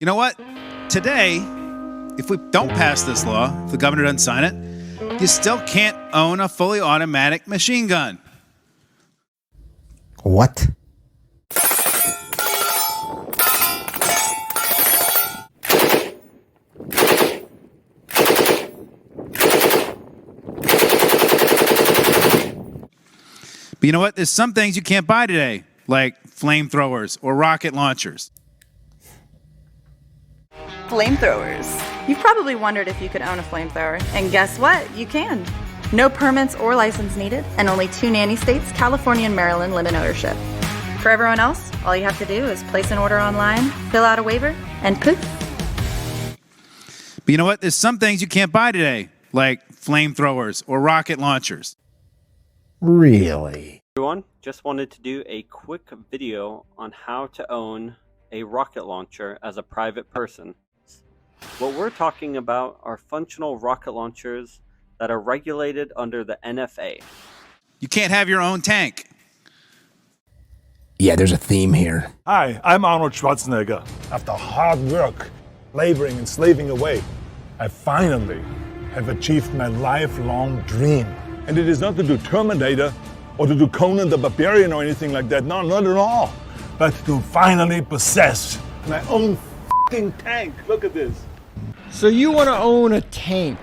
You know what? Today, if we don't pass this law, if the governor doesn't sign it, you still can't own a fully automatic machine gun. What? But you know what? There's some things you can't buy today, like flamethrowers or rocket launchers. Flamethrowers. You've probably wondered if you could own a flamethrower, and guess what? You can. No permits or license needed, and only 2 nanny states, California and Maryland, limit ownership. For everyone else, all you have to do is place an order online, fill out a waiver, and poof. But you know what? There's some things you can't buy today, like flamethrowers or rocket launchers. Really? Everyone, just wanted to do a quick video on how to own a rocket launcher as a private person. What we're talking about are functional rocket launchers that are regulated under the NFA. You can't have your own tank. Yeah, there's a theme here. Hi, I'm Arnold Schwarzenegger. After hard work, laboring and slaving away, I finally have achieved my lifelong dream. And it is not to do Terminator or to do Conan the Barbarian or anything like that. No, not at all. But to finally possess my own f***ing tank. Look at this. So you want to own a tank?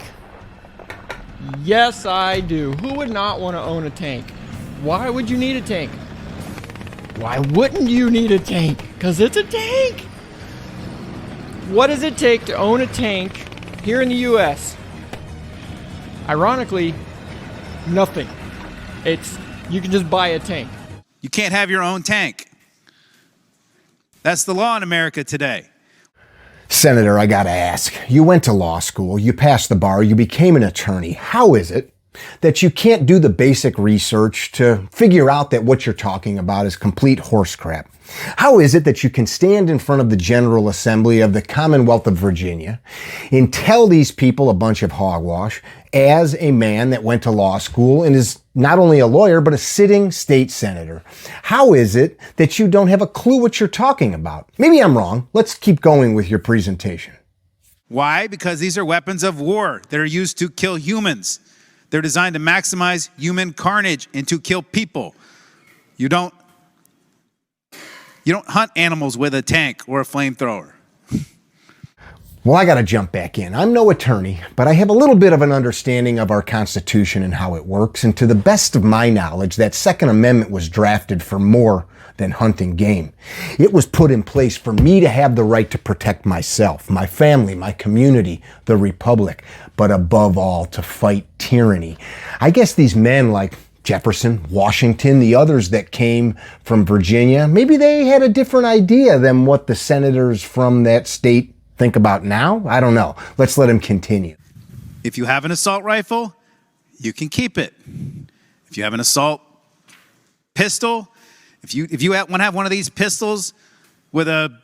Yes, I do. Who would not want to own a tank? Why would you need a tank? Why wouldn't you need a tank? Because it's a tank! What does it take to own a tank here in the US? Ironically, nothing. You can just buy a tank. You can't have your own tank. That's the law in America today. Senator, I gotta ask, you went to law school, you passed the bar, you became an attorney. How is it that you can't do the basic research to figure out that what you're talking about is complete horse crap? How is it that you can stand in front of the General Assembly of the Commonwealth of Virginia and tell these people a bunch of hogwash as a man that went to law school and is not only a lawyer, but a sitting state senator? How is it that you don't have a clue what you're talking about? Maybe I'm wrong. Let's keep going with your presentation. Why? Because these are weapons of war that are used to kill humans. They're designed to maximize human carnage and to kill people. You don't hunt animals with a tank or a flamethrower. Well, I got to jump back in. I'm no attorney, but I have a little bit of an understanding of our Constitution and how it works. And to the best of my knowledge, that Second Amendment was drafted for more than hunting game. It was put in place for me to have the right to protect myself, my family, my community, the republic, but above all, to fight tyranny. I guess these men like Jefferson, Washington, the others that came from Virginia, maybe they had a different idea than what the senators from that state think about now. I don't know. Let's let him continue. If you have an assault rifle, you can keep it. If you have an assault pistol, if you want to have one of these pistols with a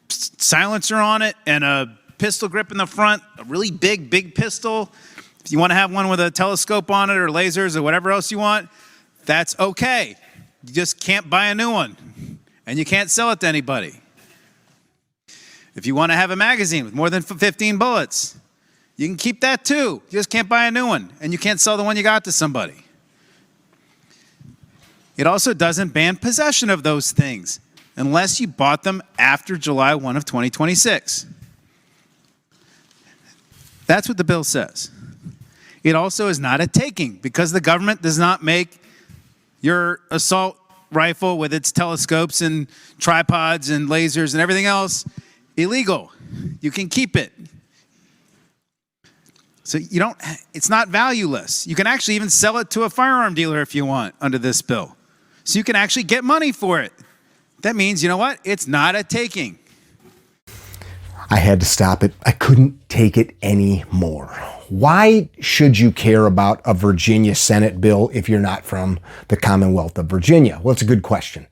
silencer on it and a pistol grip in the front, a really big pistol, if you want to have one with a telescope on it or lasers or whatever else you want, that's okay. You just can't buy a new one, and you can't sell it to anybody. If you want to have a magazine with more than 15 bullets, you can keep that too. You just can't buy a new one, and you can't sell the one you got to somebody. It also doesn't ban possession of those things unless you bought them after July 1 of 2026. That's what the bill says. It also is not a taking because the government does not make your assault rifle with its telescopes and tripods and lasers and everything else illegal. You can keep it. So it's not valueless. You can actually even sell it to a firearm dealer if you want under this bill. So you can actually get money for it. That means, you know what? It's not a taking. I had to stop it. I couldn't take it anymore. Why should you care about a Virginia Senate bill if you're not from the Commonwealth of Virginia? Well, it's a good question.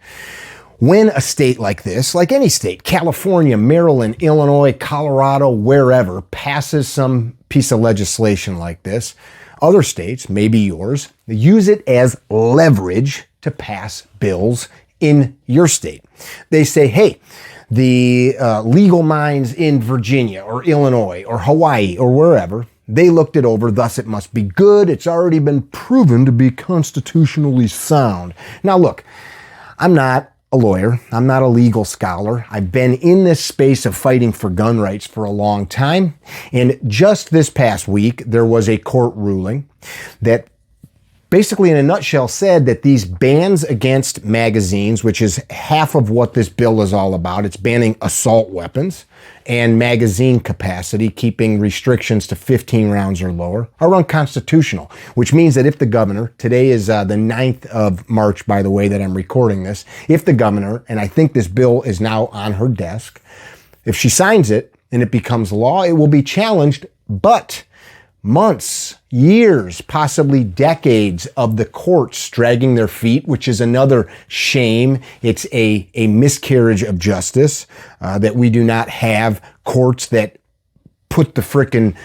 When a state like this, like any state, California, Maryland, Illinois, Colorado, wherever, passes some piece of legislation like this, other states, maybe yours, use it as leverage to pass bills in your state. They say, hey, the legal minds in Virginia or Illinois or Hawaii or wherever, they looked it over, thus it must be good. It's already been proven to be constitutionally sound. Now look, I'm not a lawyer. I'm not a legal scholar. I've been in this space of fighting for gun rights for a long time. And just this past week, there was a court ruling that basically in a nutshell said that these bans against magazines, which is half of what this bill is all about, it's banning assault weapons and magazine capacity, keeping restrictions to 15 rounds or lower, are unconstitutional, which means that if the governor, today is the 9th of March, by the way, that I'm recording this, if the governor, and I think this bill is now on her desk, if she signs it and it becomes law, it will be challenged, but months, years, possibly decades of the courts dragging their feet, which is another shame. It's a miscarriage of justice that we do not have courts that put the frickin'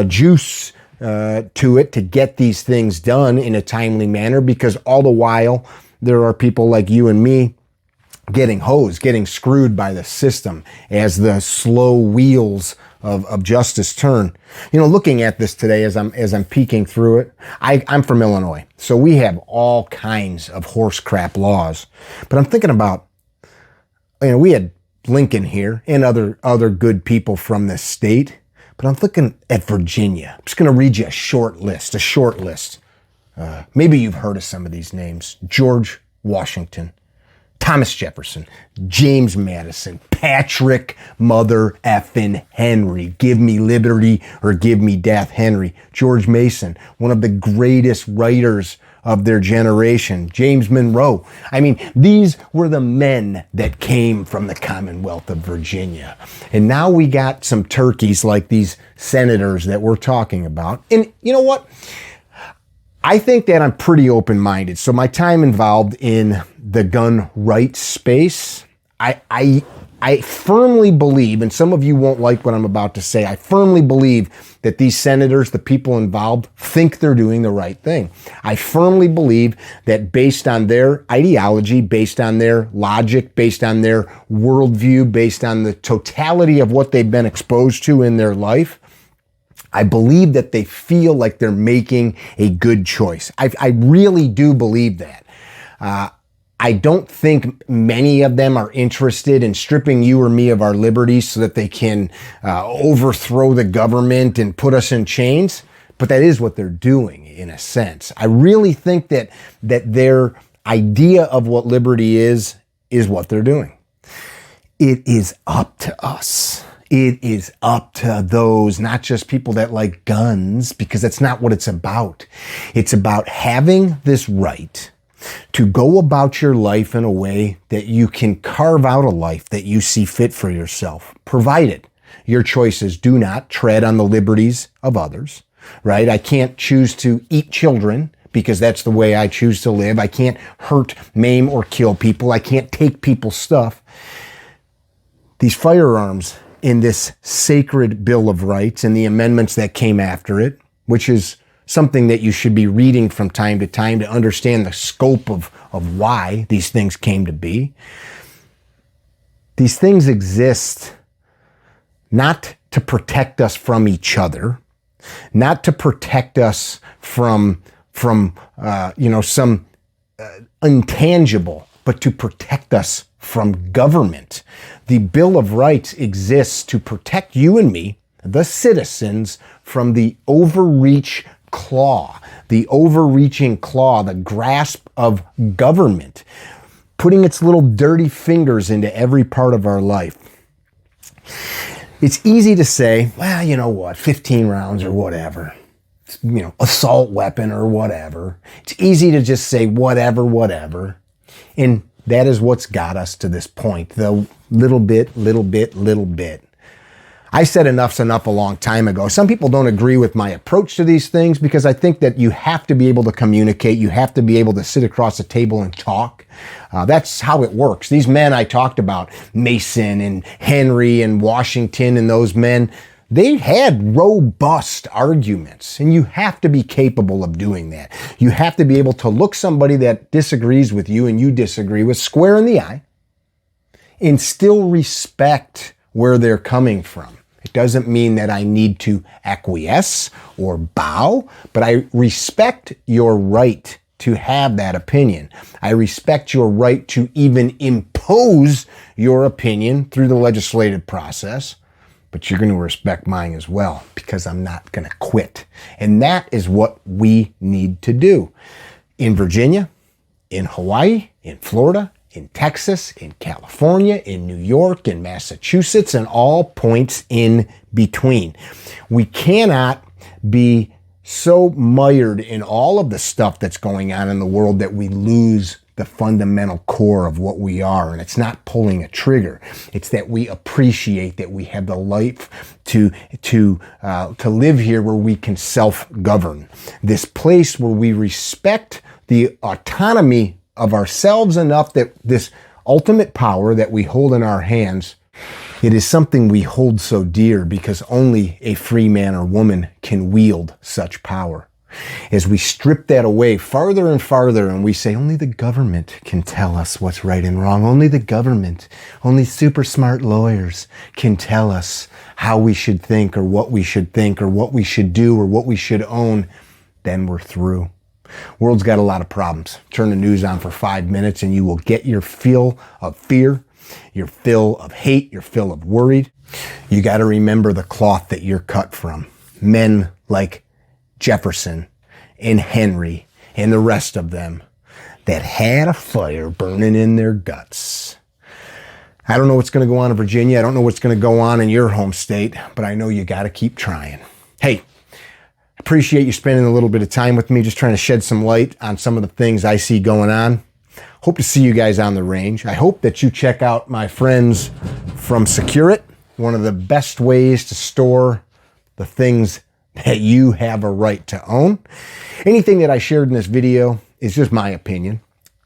juice to it to get these things done in a timely manner, because all the while there are people like you and me getting hosed, getting screwed by the system as the slow wheels of justice turn. You know, looking at this today as I'm peeking through it, I'm from Illinois, so we have all kinds of horse crap laws. But I'm thinking about, you know, we had Lincoln here and other good people from this state, but I'm looking at Virginia. I'm just going to read you a short list. Maybe you've heard of some of these names: George Washington, Thomas Jefferson, James Madison, Patrick Mother effin' Henry, give me liberty or give me death, Henry, George Mason, one of the greatest writers of their generation, James Monroe. I mean, these were the men that came from the Commonwealth of Virginia. And now we got some turkeys like these senators that we're talking about. And you know what? I think that I'm pretty open-minded. So my time involved in the gun rights space, I firmly believe, and some of you won't like what I'm about to say, I firmly believe that these senators, the people involved, think they're doing the right thing. I firmly believe that based on their ideology, based on their logic, based on their worldview, based on the totality of what they've been exposed to in their life, I believe that they feel like they're making a good choice. I really do believe that. I don't think many of them are interested in stripping you or me of our liberties so that they can overthrow the government and put us in chains, but that is what they're doing in a sense. I really think that their idea of what liberty is what they're doing. It is up to us. It is up to those, not just people that like guns, because that's not what it's about. It's about having this right to go about your life in a way that you can carve out a life that you see fit for yourself, provided your choices do not tread on the liberties of others, right? I can't choose to eat children because that's the way I choose to live. I can't hurt, maim, or kill people. I can't take people's stuff. These firearms in this sacred Bill of Rights and the amendments that came after it, which is something that you should be reading from time to time to understand the scope of why these things came to be. These things exist not to protect us from each other, not to protect us from some intangible, but to protect us from government. The Bill of Rights exists to protect you and me, the citizens, from the overreaching claw, the grasp of government, putting its little dirty fingers into every part of our life. It's easy to say, well, you know what, 15 rounds or whatever, assault weapon or whatever. It's easy to just say whatever. And that is what's got us to this point, the little bit. I said enough's enough a long time ago. Some people don't agree with my approach to these things because I think that you have to be able to communicate. You have to be able to sit across a table and talk. That's how it works. These men I talked about, Mason and Henry and Washington and those men, they had robust arguments, and you have to be capable of doing that. You have to be able to look somebody that disagrees with you and you disagree with square in the eye and still respect where they're coming from. It doesn't mean that I need to acquiesce or bow, but I respect your right to have that opinion. I respect your right to even impose your opinion through the legislative process, but you're going to respect mine as well, because I'm not going to quit. And that is what we need to do. In Virginia, in Hawaii, in Florida, in Texas, in California, in New York, in Massachusetts, and all points in between. We cannot be so mired in all of the stuff that's going on in the world that we lose the fundamental core of what we are. And it's not pulling a trigger. It's that we appreciate that we have the life to live here where we can self-govern. This place where we respect the autonomy of ourselves enough that this ultimate power that we hold in our hands, it is something we hold so dear because only a free man or woman can wield such power. As we strip that away farther and farther and we say only the government can tell us what's right and wrong, only the government, only super smart lawyers can tell us how we should think or what we should think or what we should do or what we should own, then we're through. World's got a lot of problems. Turn the news on for 5 minutes and you will get your fill of fear, your fill of hate, your fill of worried. You got to remember the cloth that you're cut from. Men like Jefferson and Henry and the rest of them that had a fire burning in their guts. I don't know what's going to go on in Virginia. I don't know what's going to go on in your home state, but I know you got to keep trying. Hey, appreciate you spending a little bit of time with me, just trying to shed some light on some of the things I see going on. Hope to see you guys on the range. I hope that you check out my friends from Secure It, one of the best ways to store the things that you have a right to own. Anything that I shared in this video is just my opinion.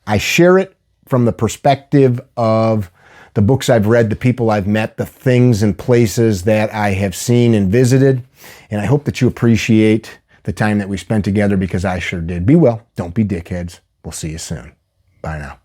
I share it from the perspective of the books I've read, the people I've met, the things and places that I have seen and visited. And I hope that you appreciate the time that we spent together because I sure did. Be well. Don't be dickheads. We'll see you soon. Bye now.